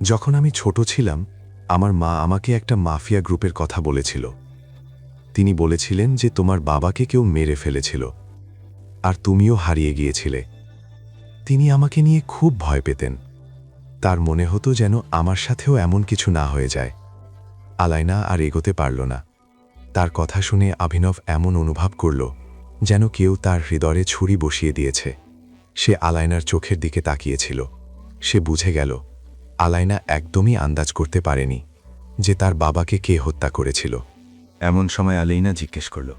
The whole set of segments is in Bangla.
যখন আমি ছোট ছিলাম আমার মা আমাকে একটা মাফিয়া গ্রুপের কথা বলেছিল। তিনি বলেছিলেন যে তোমার বাবাকে কেউ মেরে ফেলেছিল আর তুমিও হারিয়ে গিয়েছিলে। তিনি আমাকে নিয়ে খুব ভয় পেতেন। তার মনে হতো যেন আমার সাথেও এমন কিছু না হয়ে যায়। আলায়না আর এগোতে পারল না। তার কথা শুনে অভিনব এমন অনুভব করল যেন কেউ তার হৃদয়ে ছুরি বসিয়ে দিয়েছে। সে আলায়নার চোখের দিকে তাকিয়েছিল। সে বুঝে গেল আলায়না একদমই আন্দাজ করতে পারেনি যে তার বাবাকে কে হত্যা করেছিল। এমন সময় আলাইনা জিজ্ঞেস করল,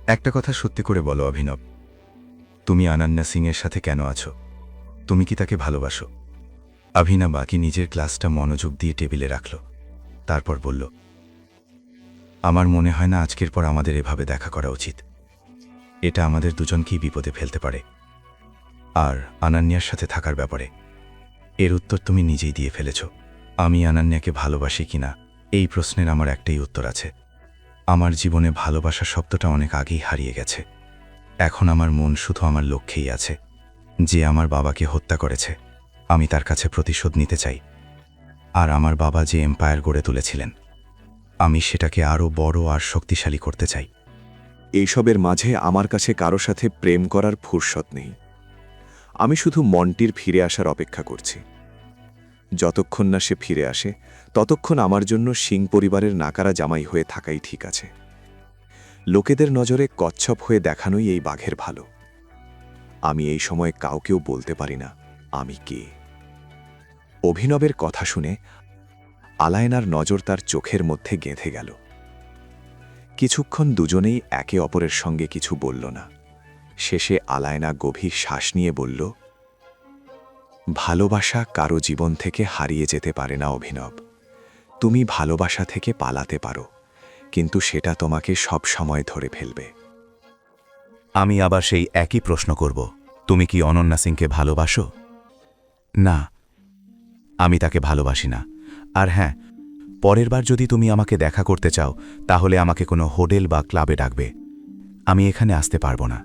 একটা কথা সত্যি করে বলো অভিনব, তুমি অনন্যা সিংয়ের সাথে কেন আছো? তুমি কি তাকে ভালোবাসো? অভিনব বাকি নিজের গ্লাসটা মনোযোগ দিয়ে টেবিলে রাখল। তারপর বলল, আমার মনে হয় না আজকের পর আমাদের এভাবে দেখা করা উচিত। এটা আমাদের দুজনকেই বিপদে ফেলতে পারে। আর অনন্যার সাথে থাকার ব্যাপারে এর উত্তর তুমি নিজেই দিয়ে ফেলেছ। আমি অনন্যাকে ভালোবাসি কিনা এই প্রশ্নের আমার একটাই উত্তর আছে। আমার জীবনে ভালোবাসা শব্দটা অনেক আগেই হারিয়ে গেছে। এখন আমার মন শুধু আমার লক্ষ্যেই আছে, যে আমার বাবাকে হত্যা করেছে আমি তার কাছে প্রতিশোধ নিতে চাই। আর আমার বাবা যে এম্পায়ার গড়ে তুলেছিলেন আমি সেটাকে আরও বড় আর শক্তিশালী করতে চাই। এইসবের মাঝে আমার কাছে কারো সাথে প্রেম করার ফুরসত নেই। আমি শুধু মন্টির ফিরে আসার অপেক্ষা করছি। যতক্ষণ না সে ফিরে আসে ততক্ষণ আমার জন্য সিং পরিবারের নাকারা জামাই হয়ে থাকাই ঠিক আছে। লোকেদের নজরে কচ্ছপ হয়ে দেখানোই এই বাঘের ভালো। আমি এই সময় কাউকেও বলতে পারি না আমি কে। অভিনবের কথা শুনে আলায়নার নজর তার চোখের মধ্যে গেঁথে গেল। কিছুক্ষণ দুজনেই একে অপরের সঙ্গে কিছু বলল না। শেষে আলায়না গভীর শ্বাস নিয়ে বলল, ভালোবাসা কারো জীবন থেকে হারিয়ে যেতে পারে না অভিনব। তুমি ভালোবাসা থেকে পালাতে পারো, কিন্তু সেটা তোমাকে সব সময় ধরে ফেলবে। আমি আবার সেই একই প্রশ্ন করব, তুমি কি অনন্যা সিংকে ভালোবাসো? না, আমি তাকে ভালোবাসি না। আর হ্যাঁ, পরের বার যদি তুমি আমাকে দেখা করতে চাও তাহলে আমাকে কোনো হোটেল বা ক্লাবে ডাকবে। আমি এখানে আসতে পারবো না।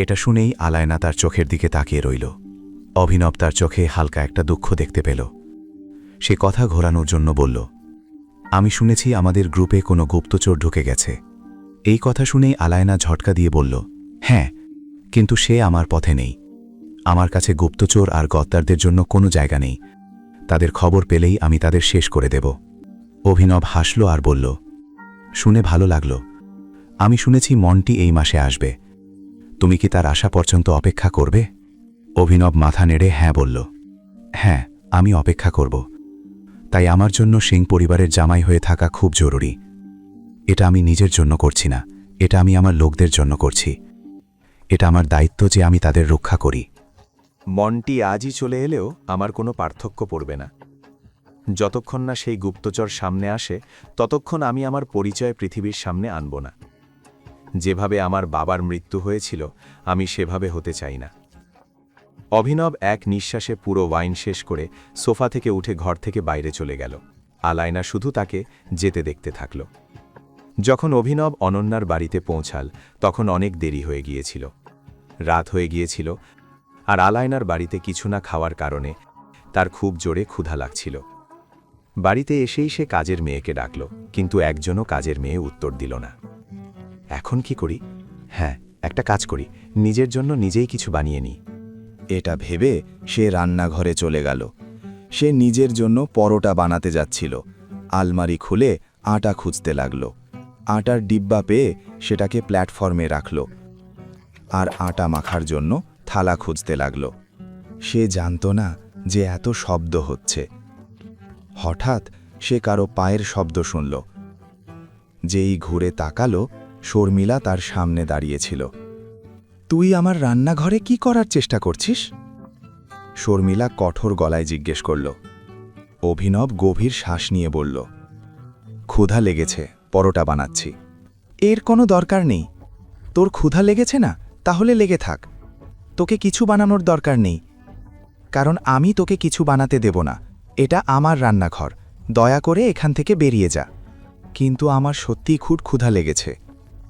এটা শুনেই আলায়না তার চোখের দিকে তাকিয়ে রইল। অভিনব তার চোখে হালকা একটা দুঃখ দেখতে পেল। সে কথা ঘোরানোর জন্য বলল, আমি শুনেছি আমাদের গ্রুপে কোনো গুপ্তচর ঢুকে গেছে। এই কথা শুনেই আলায়না ঝটকা দিয়ে বলল, হ্যাঁ, কিন্তু সে আমার পথে নেই। আমার কাছে গুপ্তচর আর গদ্দারদের জন্য কোনো জায়গা নেই। তাদের খবর পেলেই আমি তাদের শেষ করে দেব। অভিনব হাসল আর বলল, শুনে ভালো লাগল। আমি শুনেছি মন্টি এই মাসে আসবে। তুমি কি তার আসা পর্যন্ত অপেক্ষা করবে? অভিনব মাথা নেড়ে হ্যাঁ বলল। হ্যাঁ, আমি অপেক্ষা করব। তাই আমার জন্য সিং পরিবারের জামাই হয়ে থাকা খুব জরুরি। এটা আমি নিজের জন্য করছি না, এটা আমি আমার লোকদের জন্য করছি। এটা আমার দায়িত্ব যে আমি তাদের রক্ষা করি। মন্টি আজই চলে এলেও আমার কোনো পার্থক্য পড়বে না। যতক্ষণ না সেই গুপ্তচর সামনে আসে ততক্ষণ আমি আমার পরিচয় পৃথিবীর সামনে আনব না। যেভাবে আমার বাবার মৃত্যু হয়েছিল আমি সেভাবে হতে চাই না। অভিনব এক নিঃশ্বাসে পুরো ওয়াইন শেষ করে সোফা থেকে উঠে ঘর থেকে বাইরে চলে গেল। আলায়না শুধু তাকে যেতে দেখতে থাকল। যখন অভিনব অনন্যার বাড়িতে পৌঁছাল তখন অনেক দেরি হয়ে গিয়েছিল। রাত হয়ে গিয়েছিল আর আলায়নার বাড়িতে কিছু না খাওয়ার কারণে তার খুব জোরে ক্ষুধা লাগছিল। বাড়িতে এসেই সে কাজের মেয়েকে ডাকল, কিন্তু একজনও কাজের মেয়ে উত্তর দিল না। এখন কি করি? হ্যাঁ, একটা কাজ করি, নিজের জন্য নিজেই কিছু বানিয়ে নিই। এটা ভেবে সে রান্নাঘরে চলে গেল। সে নিজের জন্য পরোটা বানাতে যাচ্ছিল। আলমারি খুলে আটা খুঁজতে লাগল। আটার ডিব্বা পেয়ে সেটাকে প্ল্যাটফর্মে রাখল আর আটা মাখার জন্য থালা খুঁজতে লাগল। সে জানত না যে এত শব্দ হচ্ছে। হঠাৎ সে কারো পায়ের শব্দ শুনল। যেই ঘুরে তাকালো, শর্মিলা তার সামনে দাঁড়িয়েছিল। তুই আমার রান্নাঘরে কি করার চেষ্টা করছিস? শর্মিলা কঠোর গলায় জিজ্ঞেস করল। অভিনব গভীর শ্বাস নিয়ে বলল, ক্ষুধা লেগেছে, পরোটা বানাচ্ছি। এর কোনো দরকার নেই। তোর ক্ষুধা লেগেছে না, তাহলে লেগে থাক। তোকে কিছু বানানোর দরকার নেই, কারণ আমি তোকে কিছু বানাতে দেব না। এটা আমার রান্নাঘর, দয়া করে এখান থেকে বেরিয়ে যা। কিন্তু আমার সত্যিই খুব ক্ষুধা লেগেছে।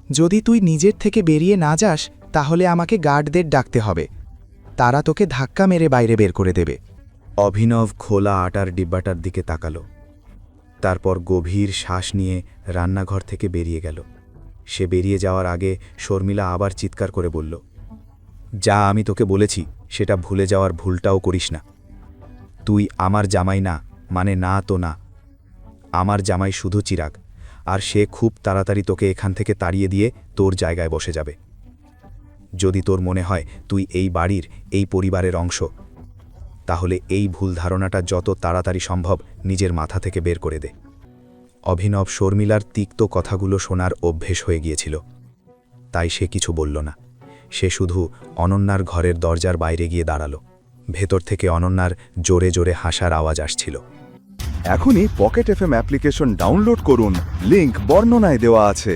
যদি তুই নিজের থেকে বেরিয়ে না যাস তাহলে আমাকে গার্ডদের ডাকতে হবে। তারা তোকে ধাক্কা মেরে বাইরে বের করে দেবে। অভিনব খোলা আটার ডিব্বাটার দিকে তাকালো, তারপর গভীর শ্বাস নিয়ে রান্নাঘর থেকে বেরিয়ে গেল। সে বেরিয়ে যাওয়ার আগে শর্মিলা আবার চিৎকার করে বলল, যা আমি তোকে বলেছি সেটা ভুলে যাওয়ার ভুলটাও করিস না। তুই আমার জামাই না, মানে না তো না। আমার জামাই শুধু চিরাগ, আর সে খুব তাড়াতাড়ি তোকে এখান থেকে তাড়িয়ে দিয়ে তোর জায়গায় বসে যাবে। যদি তোর মনে হয় তুই এই বাড়ির, এই পরিবারের অংশ, তাহলে এই ভুল ধারণাটা যত তাড়াতাড়ি সম্ভব নিজের মাথা থেকে বের করে দে। অভিনব শর্মিলার তিক্ত কথাগুলো শোনার অভ্যেস হয়ে গিয়েছিল, তাই সে কিছু বলল না। সে শুধু অনন্যার ঘরের দরজার বাইরে গিয়ে দাঁড়ালো। ভেতর থেকে অনন্যার জোরে জোরে হাসার আওয়াজ আসছিল। এখনই পকেট এফএম অ্যাপ্লিকেশন ডাউনলোড করুন, লিংক বর্ণনায় দেওয়া আছে।